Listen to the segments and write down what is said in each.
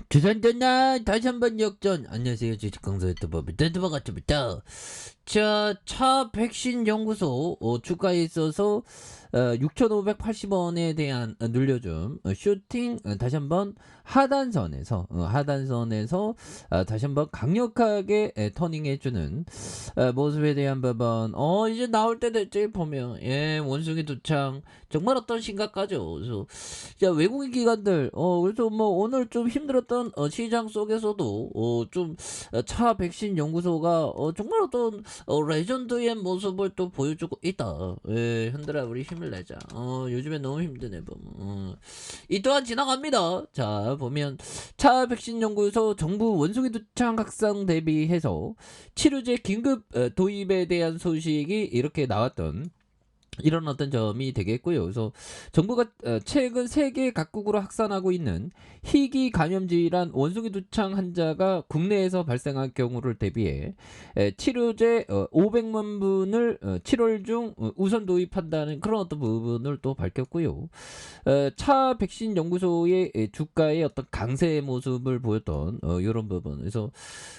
주산전날 다시 한번 역전. 안녕하세요, 주식강사 유튜버 유튜버 같습니다. 차 백신 연구소 주가에 있어서 6,580원에 대한 눌려줌 슈팅 다시 한번 하단선에서 다시 한번 강력하게 터닝해주는 모습에 대한 부분 이제 나올 때 됐지 보면 원숭이 두창 정말 어떤 심각하죠. 그래서 외국인 기관들 그래서 뭐 오늘 좀 힘들었던 시장 속에서도 좀 차 백신 연구소가 정말 어떤 레전드의 모습을 또 보여주고 있다. 현들아 우리 힘을 내자. 요즘에 너무 힘드네 보면. 이 또한 지나갑니다. 자 보면 차 백신 연구소 정부 원숭이 두창 확산 대비해서 치료제 긴급 도입에 대한 소식이 이렇게 나왔던 이런 어떤 점이 되겠고요. 그래서 정부가 최근 세계 각국으로 확산하고 있는 희귀 감염 질환 원숭이 두창 환자가 국내에서 발생할 경우를 대비해 치료제 500만 분을 7월 중 우선 도입한다는 그런 어떤 부분을 또 밝혔고요. 차 백신 연구소의 주가의 어떤 강세 모습을 보였던 이런 부분. 그래서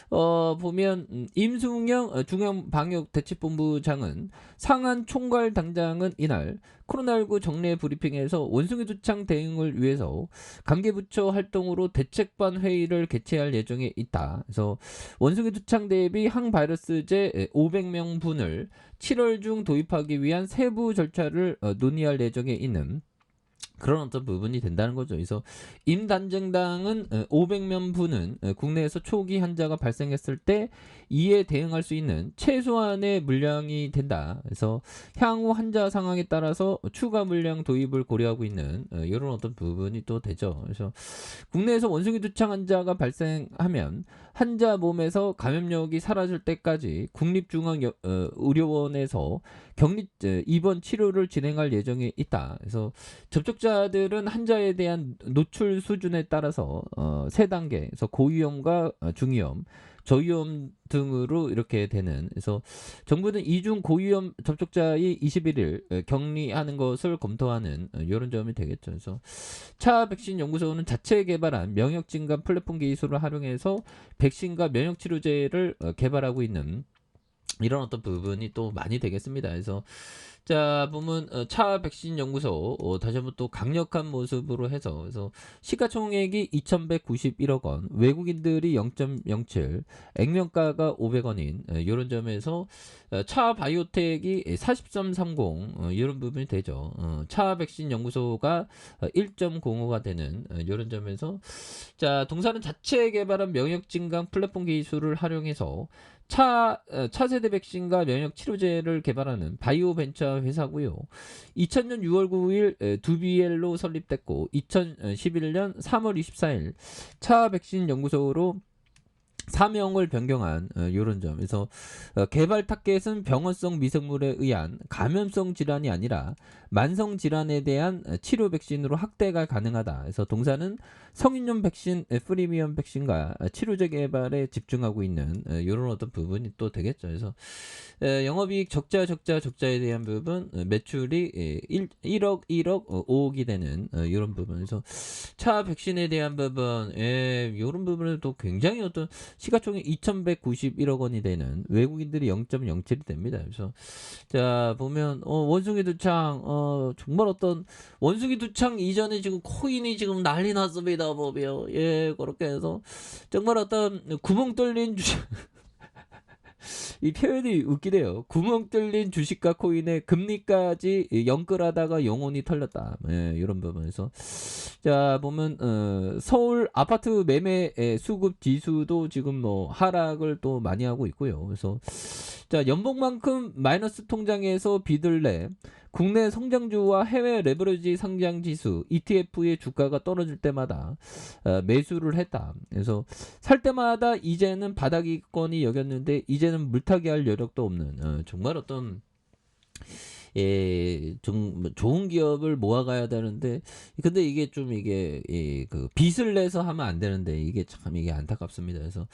보면 임승영 중앙방역대책본부장은 상한 총괄 당장은 이날 코로나19 정례 브리핑에서 원숭이 두창 대응을 위해서 관계부처 활동으로 대책반 회의를 개최할 예정에 있다. 그래서 원숭이 두창 대비 항바이러스제 500명 분을 7월 중 도입하기 위한 세부 절차를 논의할 예정에 있는 그런 어떤 부분이 된다는 거죠. 그래서 임단정당은 500명 분은 국내에서 초기 환자가 발생했을 때 이에 대응할 수 있는 최소한의 물량이 된다. 그래서 향후 환자 상황에 따라서 추가 물량 도입을 고려하고 있는 이런 어떤 부분이 또 되죠. 그래서 국내에서 원숭이 두창 환자가 발생하면 환자 몸에서 감염력이 사라질 때까지 국립중앙의료원에서 격리 입원 치료를 진행할 예정에 있다. 그래서 접촉자들은 환자에 대한 노출 수준에 따라서 세 단계에서 고위험과 중위험, 저위험 등으로 이렇게 되는. 그래서 정부는 이중 고위험 접촉자의 21일 격리하는 것을 검토하는 이런 점이 되겠죠. 그래서 차 백신 연구소는 자체 개발한 면역 증감 플랫폼 기술을 활용해서 백신과 면역 치료제를 개발하고 있는 이런 어떤 부분이 또 많이 되겠습니다. 그래서 자 보면 차 백신 연구소 다시 한번 또 강력한 모습으로 해서 그래서 시가총액이 2,191억 원, 외국인들이 0.07, 액면가가 500원인 이런 점에서 차 바이오텍이 4330 이런 부분이 되죠. 차 백신 연구소가 1.05가 되는 이런 점에서 자 동사는 자체 개발한 면역 증강 플랫폼 기술을 활용해서 차세대 백신과 면역 치료제를 개발하는 바이오 벤처 회사고요. 2000년 6월 9일 두비엘로 설립됐고 2011년 3월 24일 차 백신 연구소로 사명을 변경한 이런 점에서 개발 타겟은 병원성 미생물에 의한 감염성 질환이 아니라 만성 질환에 대한 치료 백신으로 확대가 가능하다. 그래서 동사는 성인용 백신, 프리미엄 백신과 치료제 개발에 집중하고 있는 이런 어떤 부분이 또 되겠죠. 그래서 영업이익 적자에 대한 부분, 매출이 1억 5억이 되는 이런 부분에서 차 백신에 대한 부분, 이런 부분을 또 굉장히 어떤 시가총액 2,191억 원이 되는 외국인들이 0.07이 됩니다. 그래서 자 보면 원숭이 두창 정말 어떤 원숭이 두창 이전에 지금 코인이 지금 난리 났습니다. 보면 그렇게 해서 정말 어떤 구멍 뚫린 이 표현이 웃기네요. 구멍 뚫린 주식과 코인의 금리까지 연끌하다가 영혼이 털렸다. 이런 부분에서 자 보면 서울 아파트 매매 수급 지수도 지금 뭐 하락을 또 많이 하고 있고요. 그래서 자 연봉만큼 마이너스 통장에서 빚을 내 국내 성장주와 해외 레버리지 상장 지수 ETF의 주가가 떨어질 때마다 매수를 했다. 그래서 살 때마다 이제는 바닥이건이 여겼는데 이제는 물타기 할 여력도 없는 정말 어떤 좀 좋은 기업을 모아가야 되는데 근데 이게 좀 이게 그 빚을 내서 하면 안 되는데 이게 참 이게 안타깝습니다. 그래서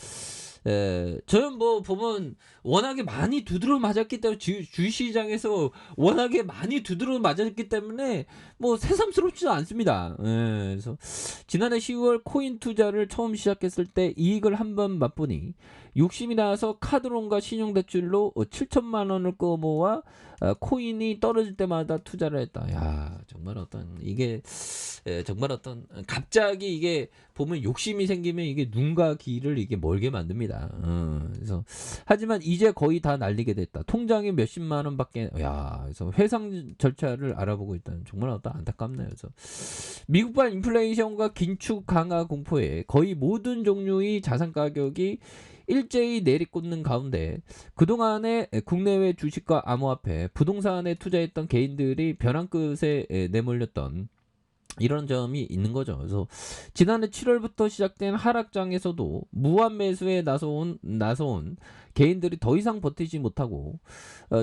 저는 뭐 보면 워낙에 많이 두드러 맞았기 때문에 주시장에서 워낙에 많이 두드러 맞았기 때문에 뭐 새삼스럽지도 않습니다. 그래서 지난해 10월 코인 투자를 처음 시작했을 때 이익을 한 번 맛보니 욕심이 나서 카드론과 신용대출로 7천만 원을 꺼모아 코인이 떨어질 때마다 투자를 했다. 야, 정말 어떤 이게 정말 어떤 갑자기 이게 보면 욕심이 생기면 이게 눈과 귀를 이게 멀게 만듭니다. 그래서 하지만 이제 거의 다 날리게 됐다. 통장에 몇십만 원밖에 야, 그래서 회상 절차를 알아보고 있다는 정말 어떤 안타깝네요. 그래서 미국발 인플레이션과 긴축 강화 공포에 거의 모든 종류의 자산 가격이 일제히 내리꽂는 가운데 그동안에 국내외 주식과 암호화폐, 부동산에 투자했던 개인들이 벼랑 끝에 내몰렸던 이런 점이 있는 거죠. 그래서 지난해 7월부터 시작된 하락장에서도 무한 매수에 나서온 개인들이 더 이상 버티지 못하고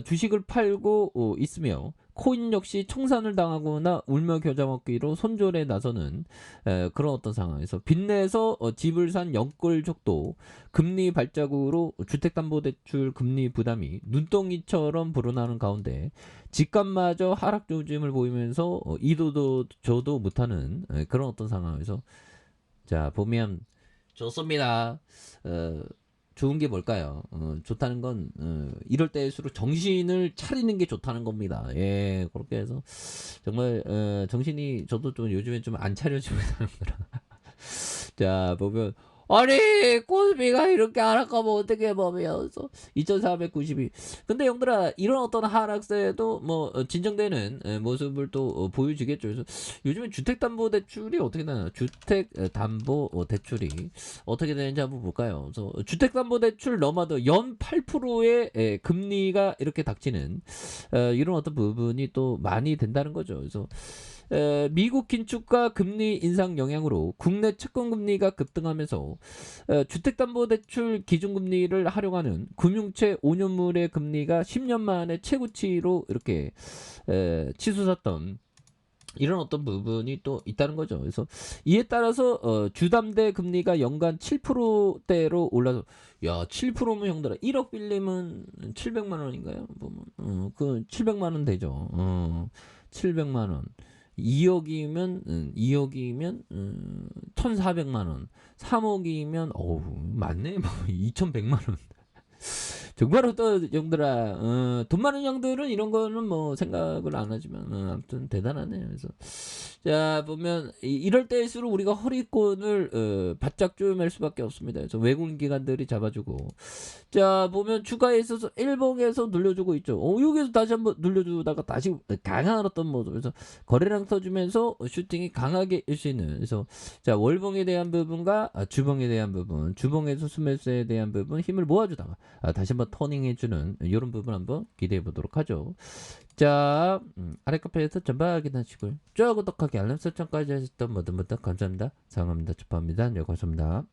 주식을 팔고 있으며 코인 역시 청산을 당하거나 울며 겨자 먹기로 손절에 나서는 그런 어떤 상황에서 빚내서 집을 산 영끌족도 금리 발작으로 주택담보대출 금리 부담이 눈덩이처럼 불어나는 가운데 집값마저 하락 조짐을 보이면서 이도도 저도 못하는 그런 어떤 상황에서 자 보면 좋습니다. 좋은 게 뭘까요? 좋다는 건 이럴 때일수록 정신을 차리는 게 좋다는 겁니다. 예, 그렇게 해서 정말 정신이 저도 좀 요즘에 좀 안 차려지고 사람들아. 자 보면 아니 코스피가 이렇게 하락하면 어떻게 보면서 2492 근데 형들아 이런 어떤 하락세도 뭐 진정되는 모습을 또 보여주겠죠. 그래서 요즘에 주택담보대출이 어떻게 되나 주택담보대출이 어떻게 되는지 한번 볼까요. 그래서 주택담보대출 넘어도 연 8%의 금리가 이렇게 닥치는 이런 어떤 부분이 또 많이 된다는 거죠. 그래서 미국 긴축과 금리 인상 영향으로 국내 채권금리가 급등하면서 주택담보대출 기준금리를 활용하는 금융채 5년물의 금리가 10년 만에 최고치로 이렇게 치솟았던 이런 어떤 부분이 또 있다는 거죠. 그래서 이에 따라서 주담대 금리가 연간 7%대로 올라서 야 7%면 형들아 1억 빌리면 700만 원인가요? 보면 그 700만 원 되죠. 700만 원. 2억이면 1,400만 원. 3억이면 어우 맞네. 뭐 2,100만 원. 정말 어떤 형들아 돈 많은 형들은 이런 거는 뭐 생각을 안 하지만 아무튼 대단하네요. 그래서 자 보면 이럴 때일수록 우리가 허리권을 바짝 조여맬 수밖에 없습니다. 그래서 외국인 기관들이 잡아주고 자 보면 주가에 있어서 일봉에서 눌려주고 있죠. 여기서 다시 한번 눌려주다가 다시 강한 어떤 모습에서 거래량 터주면서 슈팅이 강하게 일 수 있는 그래서 자 월봉에 대한 부분과 주봉에 대한 부분 주봉에서 수매수에 대한 부분 힘을 모아주다가 다시 한번 터닝해주는 이런 부분 한번 기대해 보도록 하죠. 자 아래 카페에서 전방 확인하시고요. 좋아요 구독하기 알람 설정까지 하셨던 모든 분들 감사합니다. 사랑합니다. 축하합니다. 네, 고맙습니다.